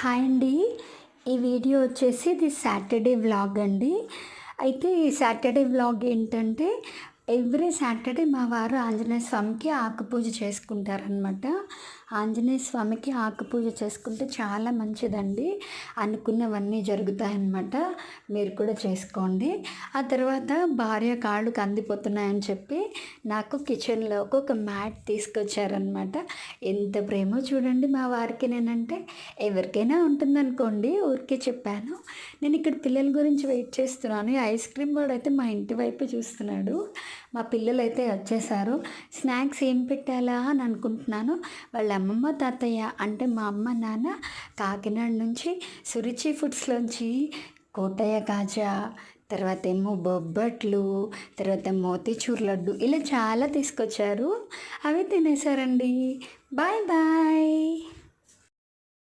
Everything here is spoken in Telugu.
హాయ్ అండి. ఈ వీడియో వచ్చేసి ఇది సాటర్డే వ్లాగ్ అండి. అయితే ఈ సాటర్డే వ్లాగ్ ఏంటంటే ఎవ్రీ సాటర్డే మా వారు ఆంజనేయ స్వామికి ఆకుపూజ చేసుకుంటారనమాట. ఆంజనేయ స్వామికి ఆకుపూజ చేసుకుంటే చాలా మంచిదండి. అనుకున్నవన్నీ జరుగుతాయన్నమాట. మీరు కూడా చేసుకోండి. ఆ తర్వాత భార్య కాళ్ళు కందిపోతున్నాయని చెప్పి నాకు కిచెన్లోకి ఒక మ్యాట్ తీసుకొచ్చారనమాట. ఎంత ప్రేమో చూడండి మా వారికి నేనంటే. ఎవరికైనా ఉంటుందనుకోండి, ఊరికే చెప్పాను. నేను ఇక్కడ పిల్లల గురించి వెయిట్ చేస్తున్నాను. ఈ ఐస్ క్రీమ్ వాడైతే మా ఇంటి వైపు చూస్తున్నాడు. మా పిల్లలైతే వచ్చేసారు. స్నాక్స్ ఏం పెట్టాలా అని అనుకుంటున్నాను. వాళ్ళ అమ్మమ్మ తాతయ్య అంటే మా అమ్మ నాన్న కాకినాడ నుంచి సురుచి ఫుడ్స్లోంచి కోటయ్య కాజా, తర్వాత ఏమో బొబ్బట్లు, తర్వాత మోతీచూర్ లడ్డు ఇలా చాలా తీసుకొచ్చారు. అవి తినేసారండి. Bye bye.